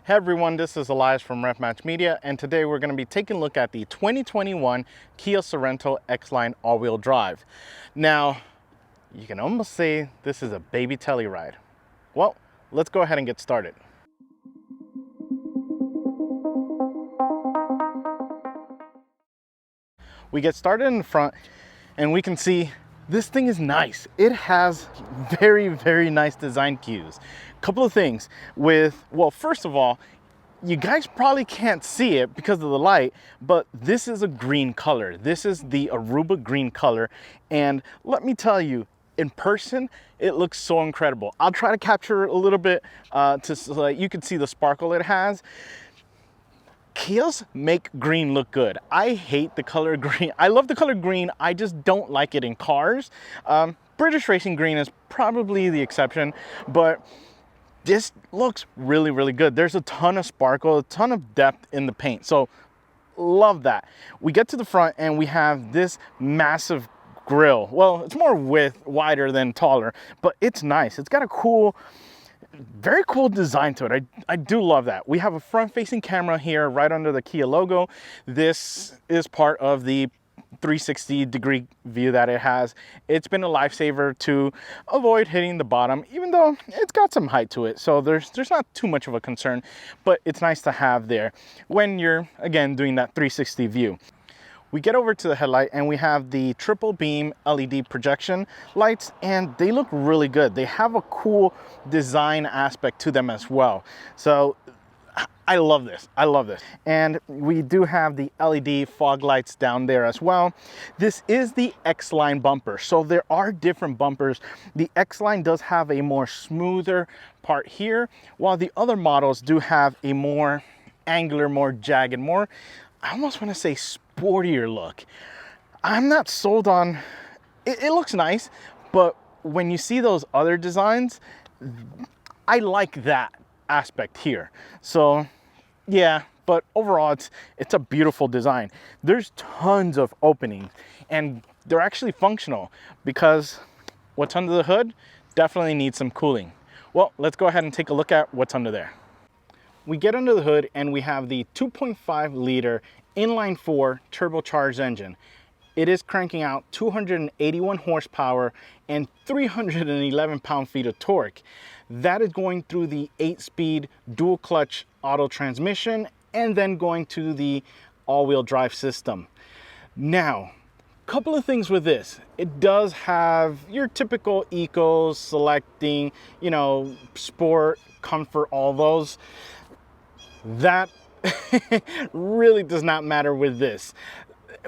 Hey everyone, this is Elias from Rev Match Media, and today we're going to be taking a look at the 2021 Kia Sorento X-Line all-wheel drive. Now, you can almost say this is a baby Telluride. Well, let's go ahead and get started. We get started in the front, and we can see this thing is nice. It has very nice design cues. Couple of things with, well, first of all, you guys probably can't see it because of the light, but this is a green color. This is the Aruba Green color, and let me tell you, in person, it looks so incredible. I'll try to capture a little bit so that you can see the sparkle it has. Kias make green look good. I hate the color green. I love the color green. I just don't like it in cars. British Racing Green is probably the exception, but this looks really good. There's a ton of sparkle, a ton of depth in the paint. So love that. We get to the front and we have this massive grille. Well, it's more wider than taller, but it's nice. It's got a cool, very cool design to it. I do love that. We have a front-facing camera here right under the Kia logo. This is part of the 360-degree view that it has. It's been a lifesaver to avoid hitting the bottom, even though it's got some height to it, so there's not too much of a concern, but it's nice to have there when you're, again, doing that 360 view. We get over to the headlight and we have the triple beam LED projection lights, and they look really good. They have a cool design aspect to them as well. So I love this. I love this. And we do have the LED fog lights down there as well. This is the X-Line bumper. So there are different bumpers. The X-Line does have a more smoother part here, while the other models do have a more angular, more jagged, more, I almost want to say sportier look. I'm not sold on, it looks nice, but when you see those other designs, I like that aspect here. So yeah, but overall it's a beautiful design. There's tons of openings and they're actually functional because what's under the hood definitely needs some cooling. Well, let's go ahead and take a look at what's under there. We get under the hood and we have the 2.5 liter inline 4 turbocharged engine. It is cranking out 281 horsepower and 311 pound-feet of torque. That is going through the 8-speed dual clutch auto transmission and then going to the all-wheel drive system. Now, a couple of things with this. It does have your typical eco selecting, you know, sport, comfort, all those. That really does not matter with this.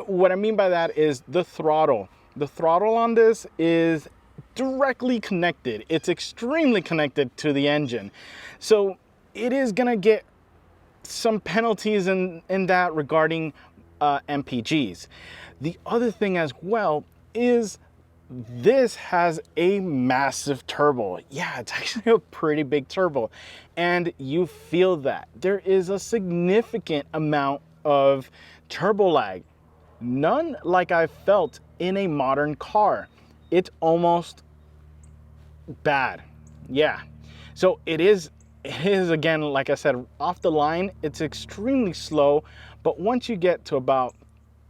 What I mean by that is the throttle. The throttle on this is directly connected. It's extremely connected to the engine. So it is gonna get some penalties in that regarding MPGs. The other thing as well is this has a massive turbo. Yeah, it's actually a pretty big turbo, and you feel that. There is a significant amount of turbo lag. None like I've felt in a modern car. It's almost bad. Yeah. So it is again, like I said, off the line, it's extremely slow, but once you get to about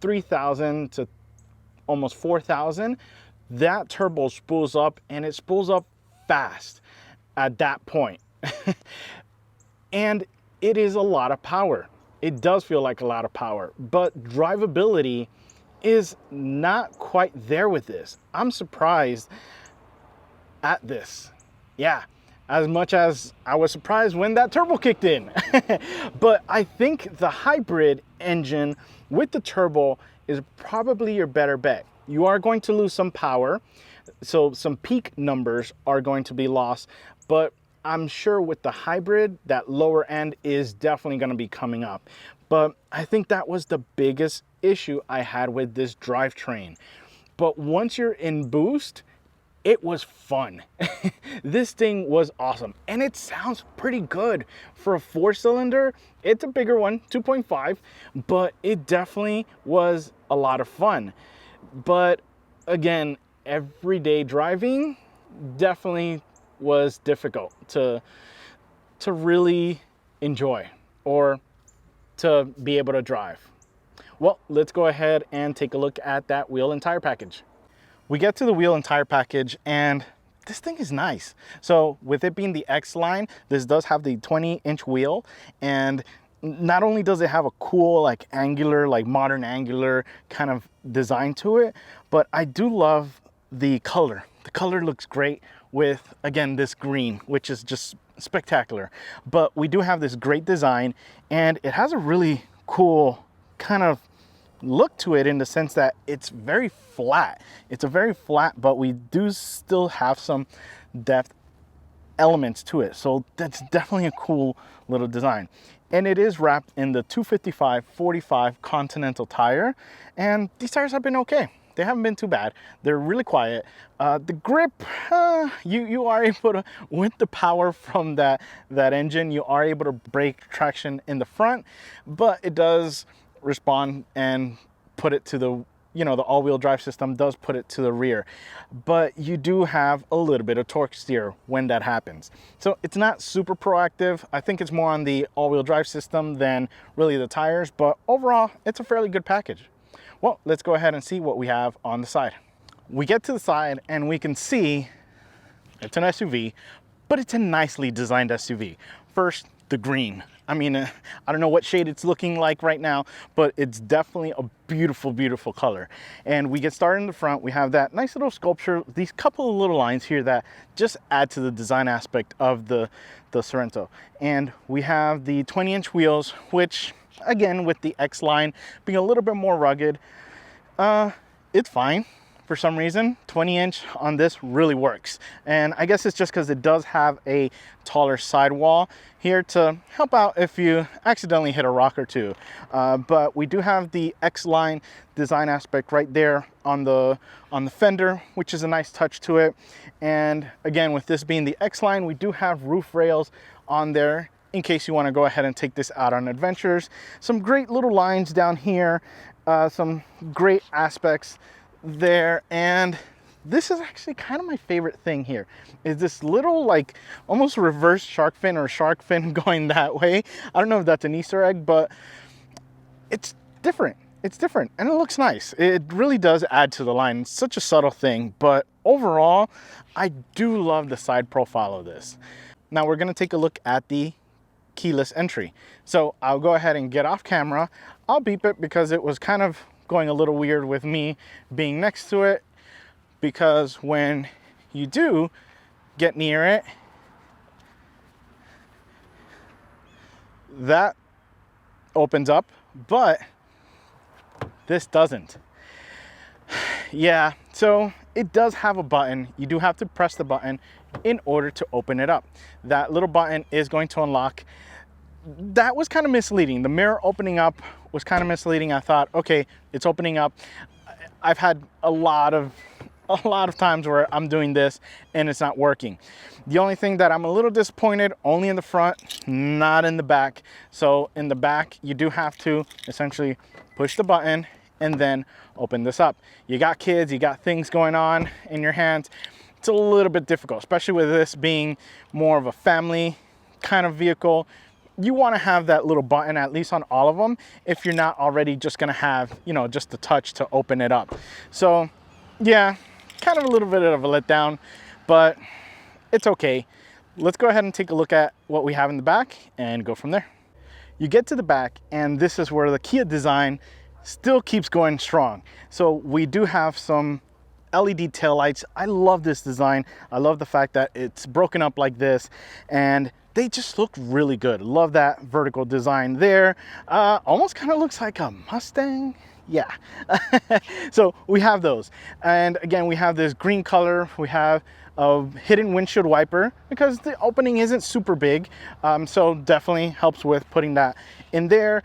3,000 to almost 4,000, that turbo spools up, and it spools up fast at that point. And it is a lot of power. It does feel like a lot of power, but drivability is not quite there with this. I'm surprised at this. Yeah, as much as I was surprised when that turbo kicked in. But I think the hybrid engine with the turbo is probably your better bet. You are going to lose some power, so some peak numbers are going to be lost, but I'm sure with the hybrid, that lower end is definitely going to be coming up. But I think that was the biggest issue I had with this drivetrain. But once you're in boost, it was fun. This thing was awesome, and it sounds pretty good for a 4-cylinder. It's a bigger one, 2.5, but it definitely was a lot of fun. But again, everyday driving definitely was difficult to really enjoy or to be able to drive. Well, let's go ahead and take a look at that wheel and tire package. We get to the wheel and tire package, and this thing is nice. So with it being the X line, this does have the 20-inch wheel, and not only does it have a cool like angular, like modern angular kind of design to it, but I do love the color. The color looks great with, again, this green, which is just spectacular. But we do have this great design, and it has a really cool kind of look to it in the sense that it's very flat. It's a very flat, but we do still have some depth elements to it. So that's definitely a cool little design. And it is wrapped in the 255/45 Continental tire. And these tires have been okay. They haven't been too bad. They're really quiet. The grip, you are able to, with the power from that engine, you are able to break traction in the front, but it does respond and put it to the, the all-wheel drive system does put it to the rear. But you do have a little bit of torque steer when that happens. So it's not super proactive. I think it's more on the all-wheel drive system than really the tires, but overall, it's a fairly good package. Well, let's go ahead and see what we have on the side. We get to the side and we can see it's an SUV, but it's a nicely designed SUV. First, the green. I mean, I don't know what shade it's looking like right now, but it's definitely a beautiful, beautiful color. And we get started in the front. We have that nice little sculpture, these couple of little lines here that just add to the design aspect of the Sorento. And we have the 20-inch wheels, which, again, with the X line being a little bit more rugged, it's fine. For some reason, 20-inch on this really works. And I guess it's just because it does have a taller sidewall here to help out if you accidentally hit a rock or two. But we do have the X-line design aspect right there on the fender, which is a nice touch to it. And again, with this being the X-line, we do have roof rails on there in case you want to go ahead and take this out on adventures. Some great little lines down here, some great aspects there. And this is actually kind of my favorite thing here, is this little like almost reverse shark fin or shark fin going that way. I don't know if that's an Easter egg, but it's different. It's different and it looks nice. It really does add to the line. It's such a subtle thing, but overall, I do love the side profile of this. Now we're gonna take a look at the keyless entry. So I'll go ahead and get off camera. I'll beep it because it was kind of going a little weird with me being next to it, because when you do get near it, that opens up, but this doesn't. Yeah, so it does have a button. You do have to press the button in order to open it up. That little button is going to unlock. That was kind of misleading. The mirror opening up was kind of misleading. I thought, okay, it's opening up. I've had a lot of times where I'm doing this and it's not working. The only thing that I'm a little disappointed, only in the front, not in the back. So in the back, you do have to essentially push the button and then open this up. You got kids, you got things going on in your hands. It's a little bit difficult, especially with this being more of a family kind of vehicle. You want to have that little button at least on all of them if you're not already just going to have, just the touch to open it up. So yeah, kind of a little bit of a letdown, but it's okay. Let's go ahead and take a look at what we have in the back and go from there. You get to the back and this is where the Kia design still keeps going strong. So we do have some LED taillights. I love this design. I love the fact that it's broken up like this and they just look really good. Love that vertical design there. Almost kind of looks like a Mustang. Yeah. So we have those. And again, we have this green color. We have a hidden windshield wiper because the opening isn't super big. So definitely helps with putting that in there.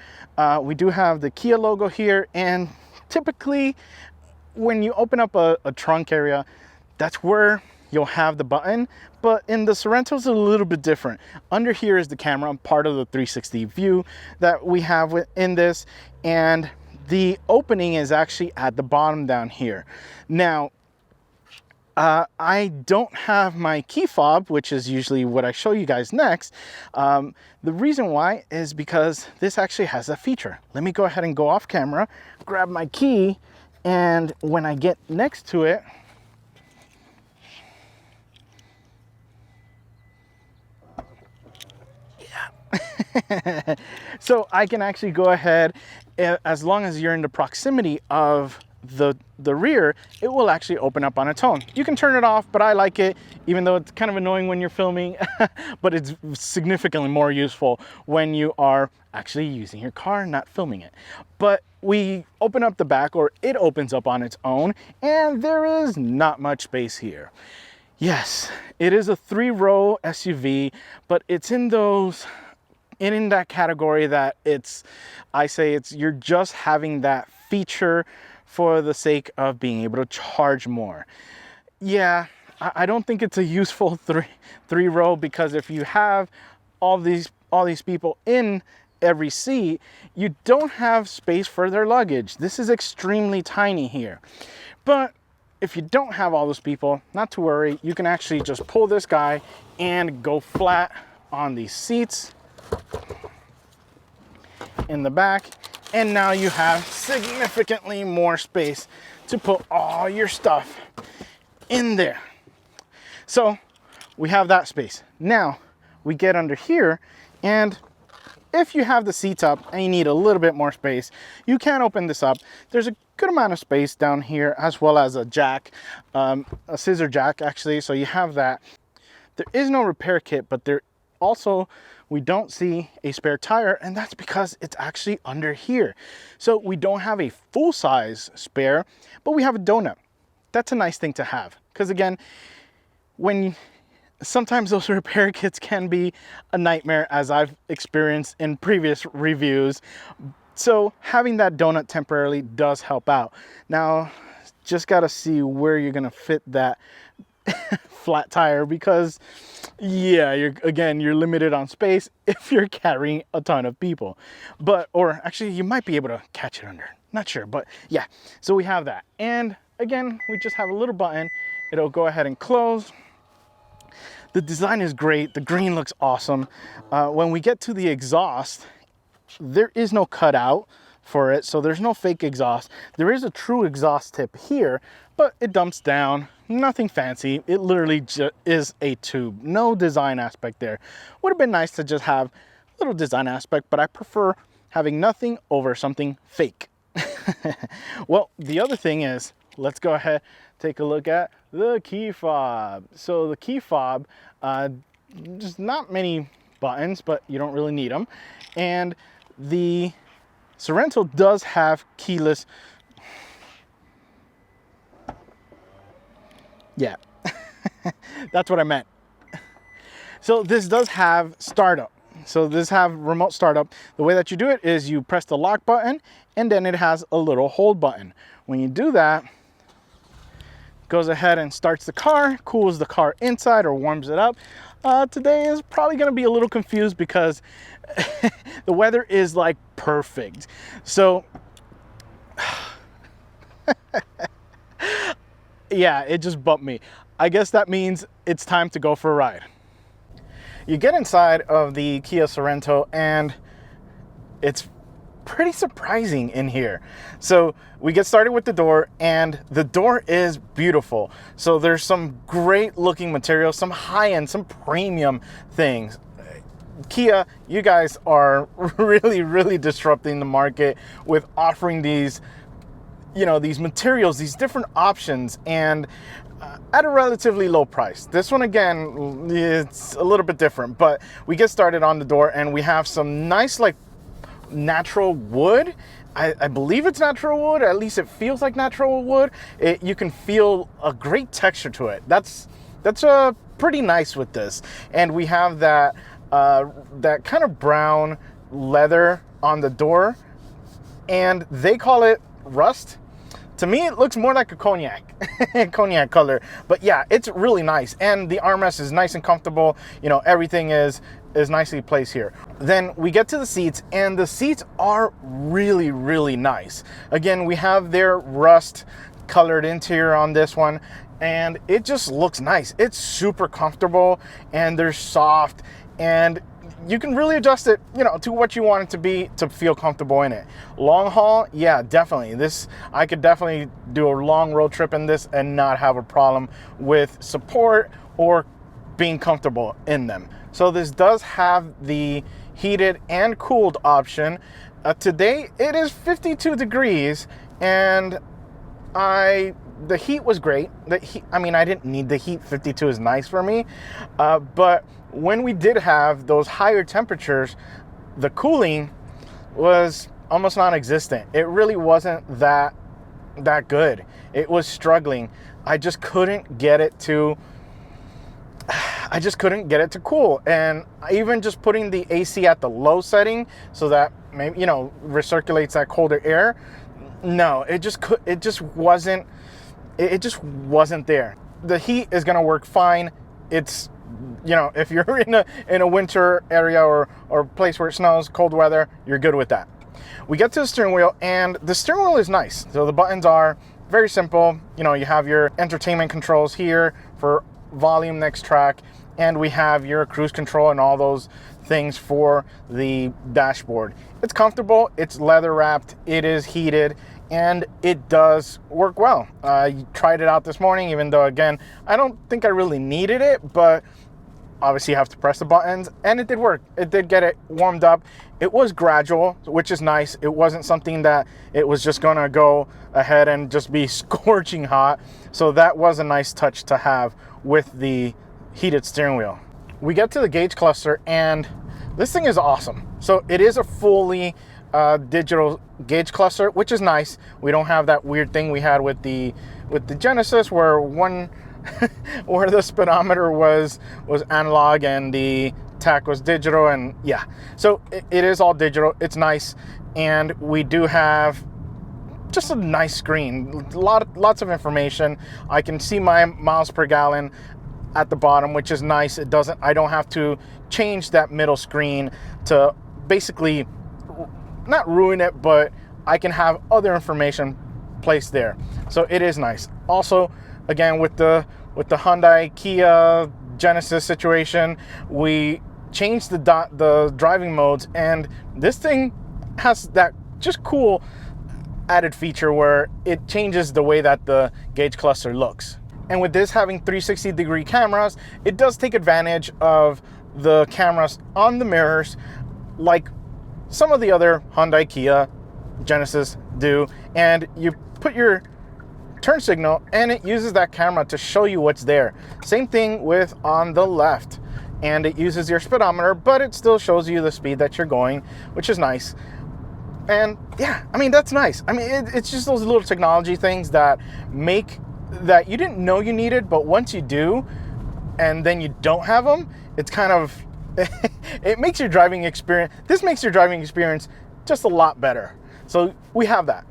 We do have the Kia logo here. And typically when you open up a trunk area, that's where you'll have the button, but in the Sorento it's a little bit different. Under here is the camera, part of the 360 view that we have within this, and the opening is actually at the bottom down here. Now, I don't have my key fob, which is usually what I show you guys next. The reason why is because this actually has a feature. Let me go ahead and go off camera, grab my key, and when I get next to it, so I can actually go ahead, as long as you're in the proximity of the rear, it will actually open up on its own. You can turn it off, but I like it, even though it's kind of annoying when you're filming, but it's significantly more useful when you are actually using your car, not filming it. But we open up the back, or it opens up on its own, and there is not much space here. Yes, it is a 3-row SUV, but it's in that category that you're just having that feature for the sake of being able to charge more. Yeah, I don't think it's a useful three row, because if you have all these people in every seat, you don't have space for their luggage. This is extremely tiny here. But if you don't have all those people, not to worry, you can actually just pull this guy and go flat on these seats in the back, and now you have significantly more space to put all your stuff in there. So we have that space. Now we get under here, and if you have the seats up and you need a little bit more space, you can open this up. There's a good amount of space down here, as well as a jack, a scissor jack actually, so you have that. There is no repair kit, but there also, we don't see a spare tire, and that's because it's actually under here. So we don't have a full-size spare, but we have a donut. That's a nice thing to have, because again, sometimes those repair kits can be a nightmare, as I've experienced in previous reviews. So having that donut temporarily does help out. Now, just gotta see where you're gonna fit that flat tire, because yeah, you're limited on space if you're carrying a ton of people. Or actually you might be able to catch it under, not sure, but yeah. So we have that, and again, we just have a little button. It'll go ahead and close. The design is great. The green looks awesome. When we get to the exhaust, there is no cutout for it, so there's no fake exhaust. There is a true exhaust tip here, but it dumps down. Nothing fancy. It literally just is a tube. No design aspect there. Would have been nice to just have a little design aspect, but I prefer having nothing over something fake. Well, the other thing is, let's go ahead, take a look at the key fob. So the key fob, just not many buttons, but you don't really need them. And the Sorento does have keyless. Yeah, that's what I meant. So this does have startup. So this have remote startup. The way that you do it is you press the lock button, and then it has a little hold button. When you do that, it goes ahead and starts the car, cools the car inside or warms it up. Today is probably gonna be a little confused because the weather is like perfect. So yeah, it just bumped me. I guess that means it's time to go for a ride. You get inside of the Kia Sorento, and it's pretty surprising in here. So we get started with the door, and the door is beautiful. So there's some great looking material, some high-end, some premium things. Kia, you guys are really disrupting the market with offering these, these materials, these different options, and at a relatively low price. This one, again, it's a little bit different, but we get started on the door, and we have some nice, like, natural wood. I believe it's natural wood, at least it feels like natural wood. You can feel a great texture to it. That's pretty nice with this. And we have that kind of brown leather on the door, and they call it rust. To me, it looks more like a cognac color, but yeah, it's really nice. And the armrest is nice and comfortable. Everything is nicely placed here. Then we get to the seats, and the seats are really nice. Again, we have their rust colored interior on this one, and it just looks nice. It's super comfortable, and they're soft, and you can really adjust it, you know, to what you want it to be to feel comfortable in it. Long haul, yeah, definitely. I could definitely do a long road trip in this and not have a problem with support or being comfortable in them. So this does have the heated and cooled option. Today it is 52 degrees, and the heat was great. I mean, I didn't need the heat. 52 is nice for me, but when we did have those higher temperatures, the cooling was almost non-existent. It really wasn't that good. It was struggling. I just couldn't get it to cool. And even just putting the AC at the low setting so that maybe, you know, recirculates that colder air, no, it just wasn't there. The heat is going to work fine. It's, you know, if you're in a winter area or place where it snows, cold weather, you're good with that. We get to the steering wheel, and the steering wheel is nice. So the buttons are very simple. You know, you have your entertainment controls here for volume, next track, and we have your cruise control and all those things for the dashboard. It's comfortable, it's leather wrapped, it is heated, and it does work well. I tried it out this morning, even though, again, I don't think I really needed it, but obviously you have to press the buttons, and it did work. It did get it warmed up. It was gradual, which is nice. It wasn't something that it was just gonna go ahead and just be scorching hot. So that was a nice touch to have with the heated steering wheel. We get to the gauge cluster, and this thing is awesome. So it is a fully digital gauge cluster, which is nice. We don't have that weird thing we had with the Genesis, where where the speedometer was analog and the tach was digital. And yeah, so it is all digital. It's nice, and we do have just a nice screen, lots of information. I can see my miles per gallon at the bottom, which is nice. I don't have to change that middle screen to basically not ruin it, but I can have other information placed there. So it is nice. Also, again, with the Hyundai Kia Genesis situation, we changed the driving modes, and this thing has that just cool added feature where it changes the way that the gauge cluster looks. And with this having 360-degree cameras, it does take advantage of the cameras on the mirrors, like some of the other Hyundai, Kia, Genesis do. And you put your turn signal, and it uses that camera to show you what's there. Same thing with on the left, and it uses your speedometer, but it still shows you the speed that you're going, which is nice. And yeah, I mean, that's nice. I mean, it's just those little technology things that make that you didn't know you needed, but once you do, and then you don't have them, it's kind of, it makes your driving experience, this makes your driving experience just a lot better. So we have that.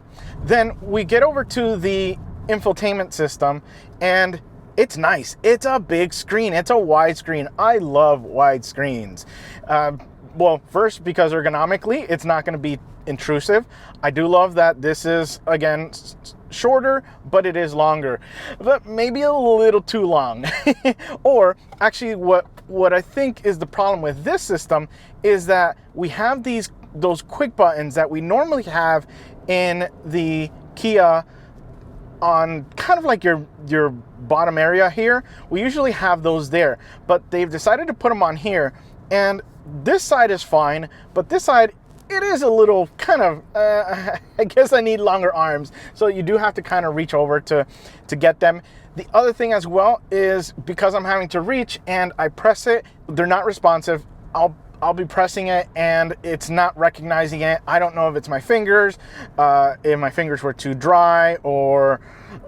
Then we get over to the infotainment system, and it's nice. It's a big screen. It's a wide screen. I love wide screens. Well, first, because ergonomically, it's not going to be intrusive. I do love that this is, again, shorter, but it is longer, but maybe a little too long. Or actually, what I think is the problem with this system is that we have those quick buttons that we normally have in the Kia on kind of like your bottom area here. We usually have those there, but they've decided to put them on here, and this side is fine, but this side, it is a little kind of, I guess I need longer arms. So you do have to kind of reach over to get them. The other thing as well is because I'm having to reach and I press it, they're not responsive. I'll be pressing it and it's not recognizing it. I don't know if it's my fingers, if my fingers were too dry or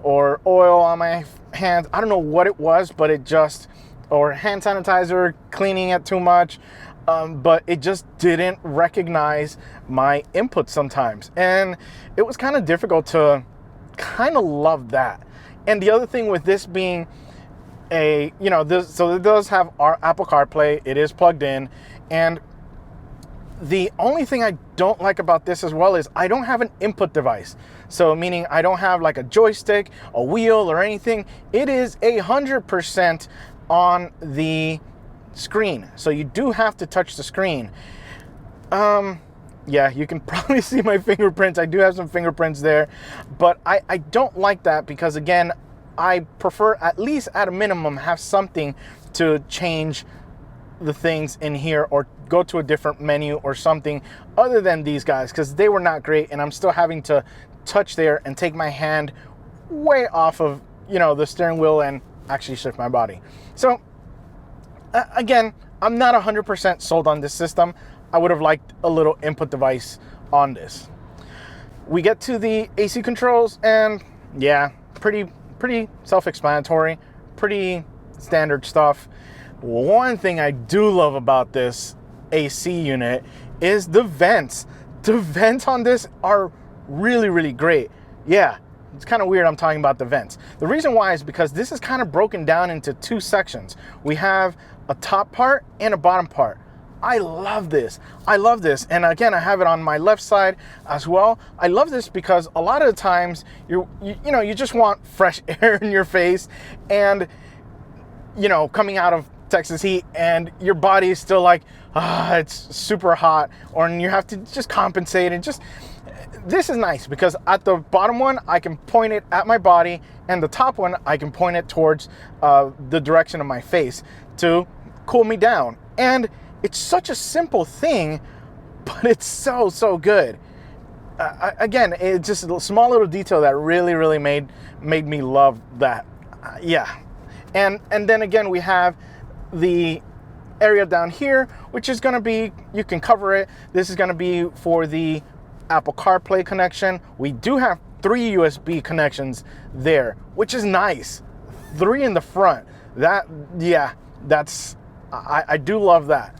oil on my hands. I don't know what it was, but it just, or hand sanitizer, cleaning it too much. But it just didn't recognize my input sometimes. And it was kind of difficult to kind of love that. And the other thing with this being so it does have our Apple CarPlay, it is plugged in, and The only thing I don't like about this as well is I don't have an input device. So meaning I don't have like a joystick, a wheel, or anything. It is 100% on the screen. So you do have to touch the screen. Yeah, you can probably see my fingerprints. I do have some fingerprints there, but I don't like that because, again, I prefer, at least at a minimum, have something to change the things in here or go to a different menu or something other than these guys, because they were not great, and I'm still having to touch there and take my hand way off of, you know, the steering wheel and actually shift my body. So again, I'm not 100% sold on this system. I would have liked a little input device on this. We get to the AC controls, and yeah, pretty self-explanatory, pretty standard stuff. One thing I do love about this AC unit is the vents. The vents on this are really great. Yeah, it's kind of weird I'm talking about the vents. The reason why is because this is kind of broken down into two sections. We have a top part and a bottom part. I love this. I love this. And again, I have it on my left side as well. I love this because a lot of the times you just want fresh air in your face, and you know, coming out of Texas heat, and your body is still like, it's super hot, or you have to just compensate. And just, this is nice because at the bottom one I can point it at my body, and the top one I can point it towards the direction of my face to cool me down. And it's such a simple thing, but it's so good. Again, it's just a small little detail that really made me love that. Yeah. And then again, we have the area down here, which is going to be, you can cover it. This is going to be for the Apple CarPlay connection. We do have 3 USB connections there, which is nice. 3 in the front. That, yeah, that's, I do love that.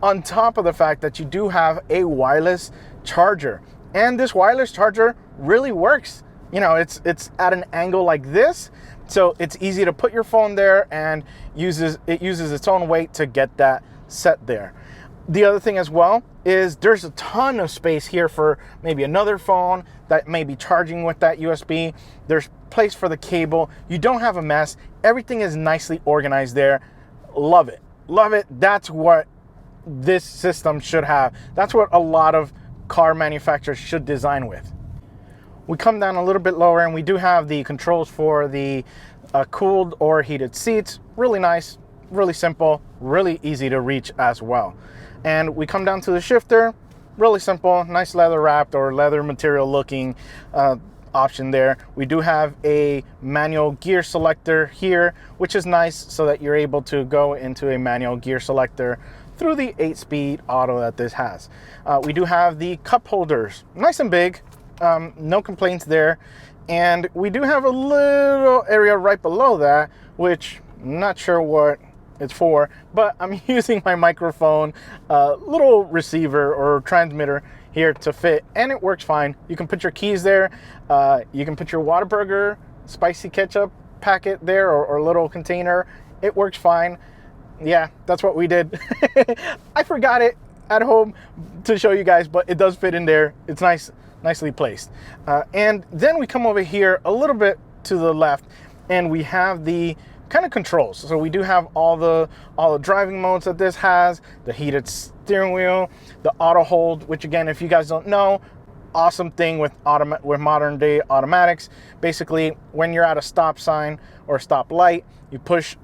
On top of the fact that you do have a wireless charger, and this wireless charger really works. You know, it's at an angle like this, so it's easy to put your phone there, and it uses its own weight to get that set there. The other thing as well is there's a ton of space here for maybe another phone that may be charging with that USB. There's place for the cable. You don't have a mess. Everything is nicely organized there. Love it. Love it. That's what this system should have. That's what a lot of car manufacturers should design with. We come down a little bit lower, and we do have the controls for the cooled or heated seats. Really nice, really simple, really easy to reach as well. And we come down to the shifter. Really simple, nice leather wrapped or leather material looking option there. We do have a manual gear selector here, which is nice so that you're able to go into a manual gear selector through the 8-speed auto that this has. We do have the cup holders, nice and big, no complaints there. And we do have a little area right below that, which I'm not sure what it's for, but I'm using my microphone, little receiver or transmitter here to fit, and it works fine. You can put your keys there. You can put your Whataburger spicy ketchup packet there, or little container. It works fine. Yeah, that's what we did. I forgot it at home to show you guys, but it does fit in there. It's nicely placed. And then we come over here a little bit to the left, and we have the kind of controls. So we do have all the driving modes that this has, the heated steering wheel, the auto hold, which again, if you guys don't know, awesome thing with modern day automatics. Basically, when you're at a stop sign or a stop light, you push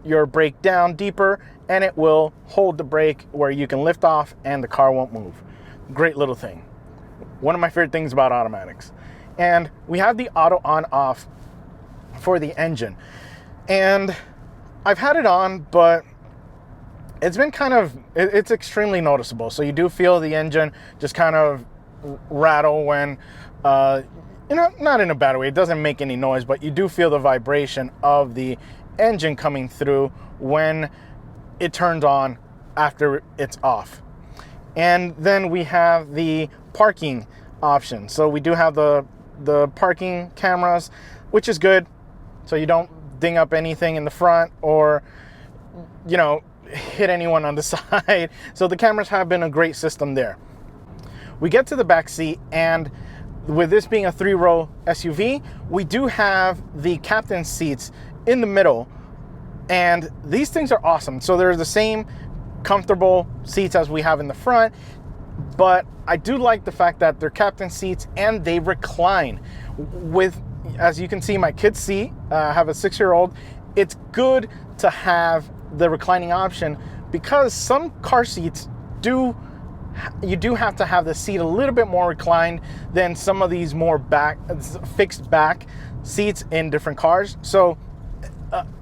your brake down deeper, and it will hold the brake where you can lift off and the car won't move. Great little thing. One of my favorite things about automatics. And we have the auto on off for the engine, and I've had it on, but it's been it's extremely noticeable. So you do feel the engine just kind of rattle when not in a bad way, it doesn't make any noise, but you do feel the vibration of the engine coming through when it turns on after it's off. And then we have the parking option. So we do have the parking cameras, which is good, so you don't ding up anything in the front, or hit anyone on the side. So the cameras have been a great system there. We get to the back seat, and with this being a 3-row SUV, we do have the captain's seats in the middle, and these things are awesome. So they're the same comfortable seats as we have in the front, but I do like the fact that they're captain's seats and they recline. With, as you can see, my kid's seat, I have a 6-year-old. It's good to have the reclining option because some car seats you do have to have the seat a little bit more reclined than some of these more fixed back seats in different cars. So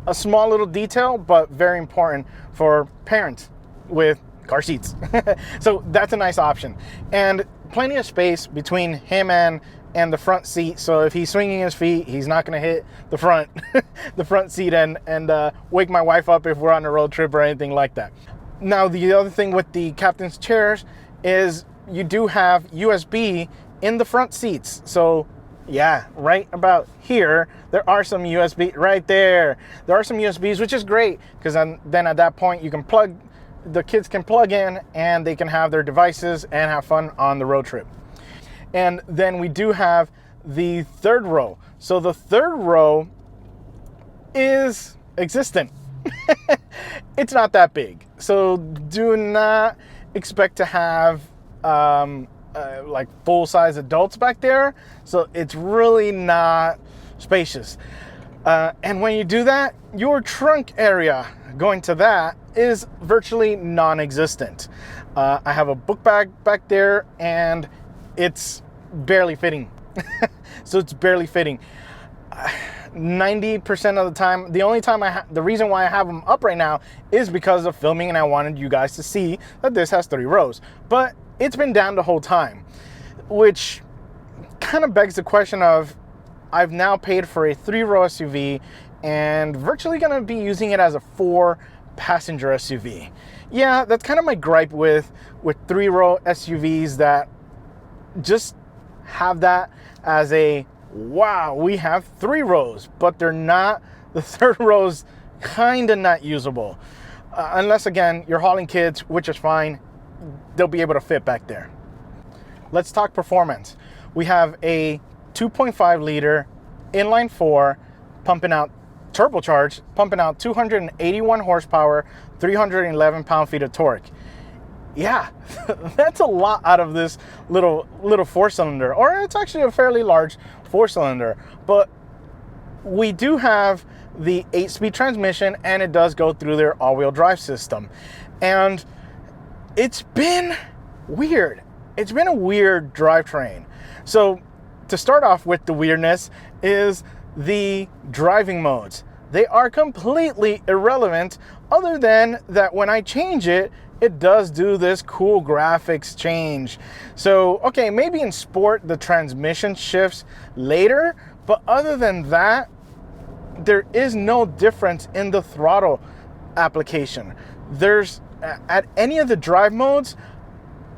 a small little detail, but very important for parents with car seats. So that's a nice option, and plenty of space between him and the front seat. So if he's swinging his feet, he's not going to hit the front the front seat and wake my wife up if we're on a road trip or anything like that. Now, the other thing with the captain's chairs is you do have USB in the front seats. So yeah, right about here, there are some USB right there. There are some USBs, which is great because then at that point the kids can plug in and they can have their devices and have fun on the road trip. And then we do have the 3rd row. So the 3rd row is existent. It's not that big, so do not expect to have like full-size adults back there. So it's really not spacious, and when you do that, your trunk area going to that is virtually non-existent. I have a book bag back there and it's barely fitting. So it's barely fitting. 90% of the time, the reason why I have them up right now is because of filming, and I wanted you guys to see that this has 3 rows, but it's been down the whole time, which kind of begs the question of, I've now paid for a 3-row SUV and virtually going to be using it as a 4-passenger SUV. Yeah, that's kind of my gripe with 3-row SUVs, that just have that as a, wow, we have 3 rows, but they're not, the 3rd row's kind of not usable. Unless, again, you're hauling kids, which is fine. They'll be able to fit back there. Let's talk performance. We have a 2.5 liter inline 4 turbocharged, pumping out 281 horsepower, 311 pound-feet of torque. Yeah, that's a lot out of this little 4-cylinder, or it's actually a fairly large 4-cylinder, but we do have the 8-speed transmission, and it does go through their all-wheel drive system. And it's been weird. It's been a weird drivetrain. So to start off with, the weirdness is the driving modes. They are completely irrelevant, other than that when I change it, it does do this cool graphics change. So, okay, maybe in sport, the transmission shifts later, but other than that, there is no difference in the throttle application. There's, at any of the drive modes,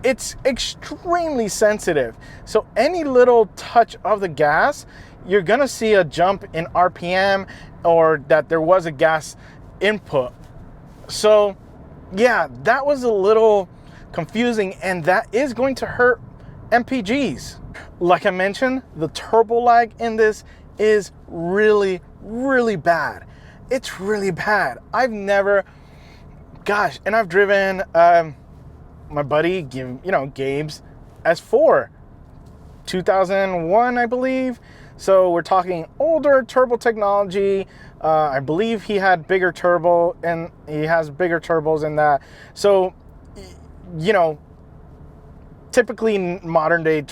it's extremely sensitive. So any little touch of the gas, you're gonna see a jump in RPM, or that there was a gas input. So yeah, that was a little confusing, and that is going to hurt MPGs. Like I mentioned, the turbo lag in this is really, really bad. It's really bad. I've never, gosh, and I've driven my buddy, Gabe's S4, 2001, I believe. So we're talking older turbo technology. I believe he had bigger turbo, and he has bigger turbos in that. So, typically modern day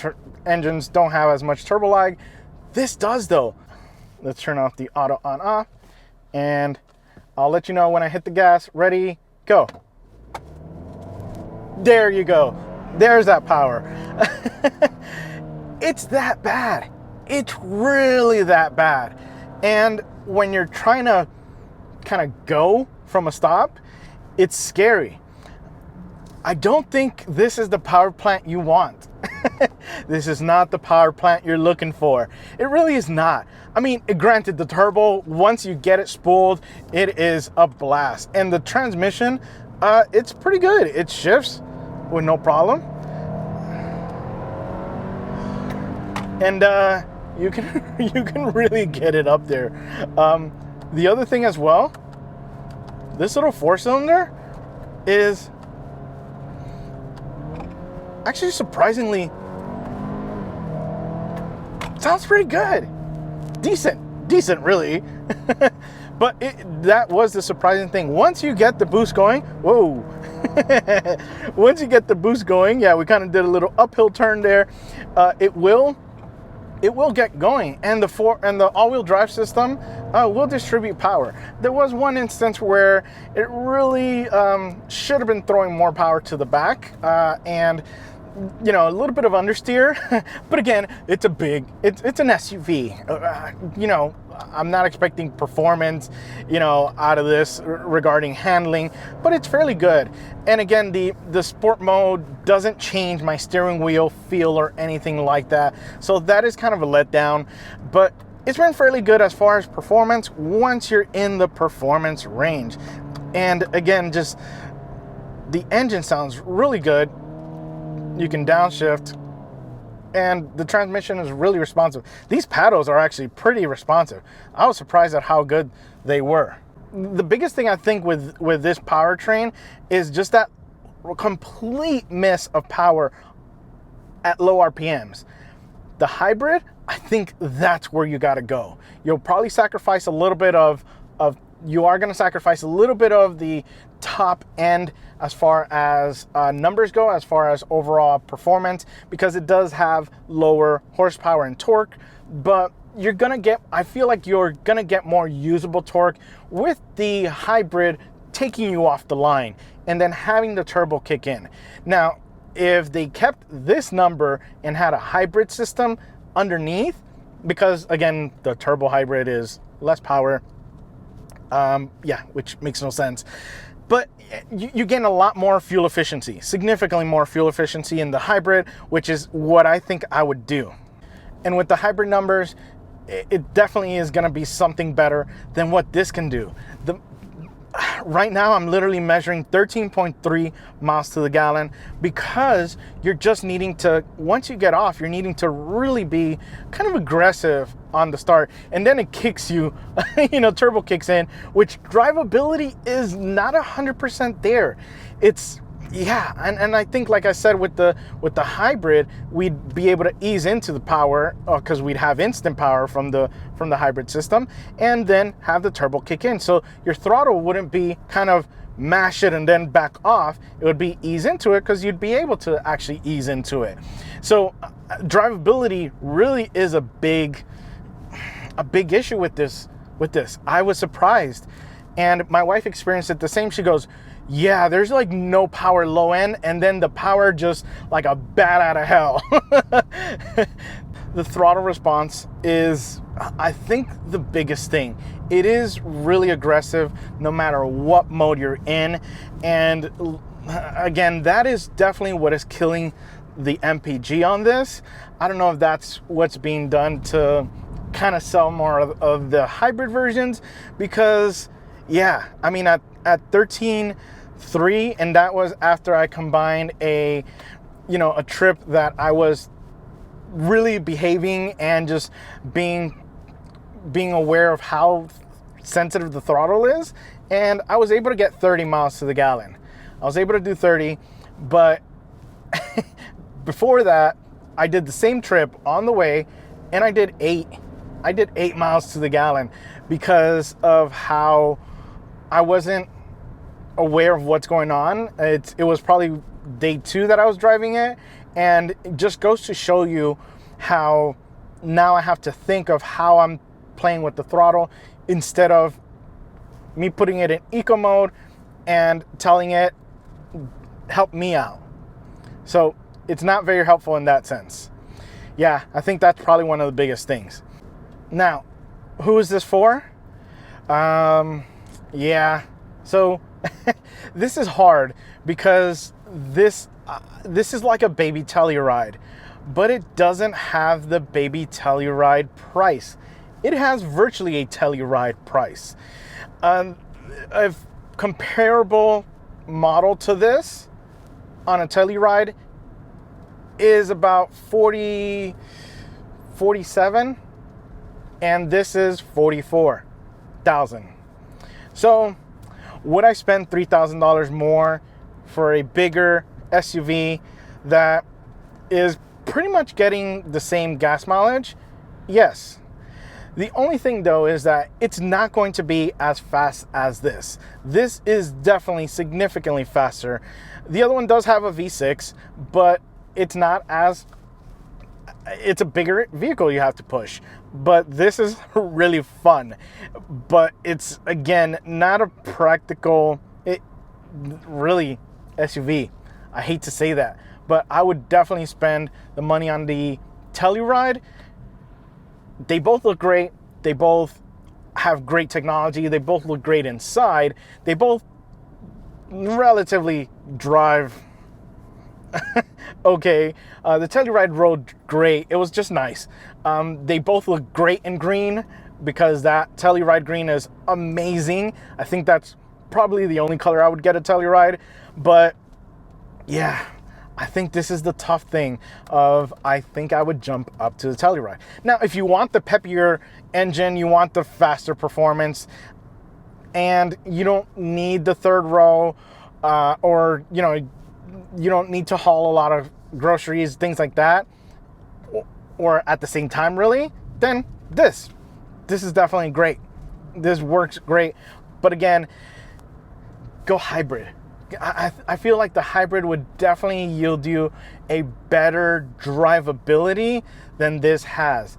engines don't have as much turbo lag. This does, though. Let's turn off the auto on off, and I'll let you know when I hit the gas. Ready, go. There you go. There's that power. It's that bad. It's really that bad. And when you're trying to kind of go from a stop, it's scary. I don't think this is the power plant you want. This is not the power plant you're looking for. It really is not. I mean, granted, the turbo, once you get it spooled, it is a blast. And the transmission, it's pretty good. It shifts with no problem. And you can really get it up there. The other thing as well, this little 4-cylinder is actually surprisingly sounds pretty good. Decent really. But that was the surprising thing. Once you get the boost going, whoa. Once you get the boost going, yeah, we kind of did a little uphill turn there. It will get going, and the all-wheel drive system will distribute power. There was one instance where it really should have been throwing more power to the back, and you know, a little bit of understeer. But again, it's an SUV. You know, I'm not expecting performance, you know, out of this regarding handling, but it's fairly good. And again, the sport mode doesn't change my steering wheel feel or anything like that. So that is kind of a letdown, but it's been fairly good as far as performance once you're in the performance range. And again, just the engine sounds really good. You can downshift, and the transmission is really responsive. These paddles are actually pretty responsive. I was surprised at how good they were. The biggest thing I think with this powertrain is just that complete miss of power at low RPMs. The hybrid, I think that's where you got to go. You'll probably sacrifice a little bit of you are going to sacrifice a little bit of the top end as far as numbers go, as far as overall performance, because it does have lower horsepower and torque, but you're gonna get, I feel like you're gonna get more usable torque with the hybrid taking you off the line and then having the turbo kick in. Now, if they kept this number and had a hybrid system underneath, because again, the turbo hybrid is less power, yeah, which makes no sense. But you gain a lot more fuel efficiency, significantly more fuel efficiency in the hybrid, which is what I think I would do. And with the hybrid numbers, it definitely is going to be something better than what this can do. Right now, I'm literally measuring 13.3 miles to the gallon, because you're just needing to, once you get off, you're needing to really be kind of aggressive on the start, and then it kicks you, you know, turbo kicks in, which drivability is not 100% there. It's, yeah, and I think, like I said, with the hybrid, we'd be able to ease into the power because we'd have instant power from the hybrid system, and then have the turbo kick in. So your throttle wouldn't be kind of mash it and then back off. It would be ease into it, because you'd be able to actually ease into it. So drivability really is a big issue with this. I was surprised, and my wife experienced it the same. She goes, yeah, there's like no power low end, and then the power just like a bat out of hell. The throttle response is, I think, the biggest thing. It is really aggressive no matter what mode you're in. And again, that is definitely what is killing the MPG on this. I don't know if that's what's being done to kind of sell more of the hybrid versions, because yeah, I mean, at 13.3, and that was after I combined a trip that I was really behaving and just being aware of how sensitive the throttle is, and I was able to get 30 miles to the gallon. I was able to do 30, but before that, I did the same trip on the way, and I did 8 miles to the gallon, because of how I wasn't aware of what's going on. It was probably day 2 that I was driving it, and it just goes to show you how now I have to think of how I'm playing with the throttle, instead of me putting it in eco mode and telling it, help me out. So it's not very helpful in that sense. Yeah, I think that's probably one of the biggest things. Now, who is this for? Yeah, so This is hard because this is like a baby Telluride, but it doesn't have the baby Telluride price. It has virtually a Telluride price. A comparable model to this on a Telluride is about 47, and this is 44,000. So would I spend $3,000 more for a bigger SUV that is pretty much getting the same gas mileage? Yes. The only thing though is that it's not going to be as fast as this. This is definitely significantly faster. The other one does have a V6, but it's not as, it's a bigger vehicle you have to push. But this is really fun. But it's, again, not a practical, really SUV. I hate to say that, but I would definitely spend the money on the Telluride. They both look great. They both have great technology. They both look great inside. They both relatively drive okay. The Telluride rode great. It was just nice. They both look great in green because that Telluride green is amazing. I think that's probably the only color I would get a Telluride. But yeah, I think this is the tough thing of, I think I would jump up to the Telluride. Now, if you want the peppier engine, you want the faster performance, and you don't need the third row, or, you know, you don't need to haul a lot of groceries, things like that, or at the same time, really, then this is definitely great. This works great. But again, go hybrid. I feel like the hybrid would definitely yield you a better drivability than this has.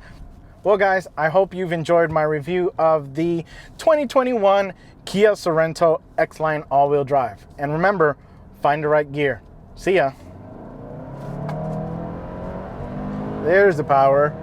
Well, guys, I hope you've enjoyed my review of the 2021 Kia Sorento X-Line all-wheel drive. And remember, find the right gear. See ya. There's the power.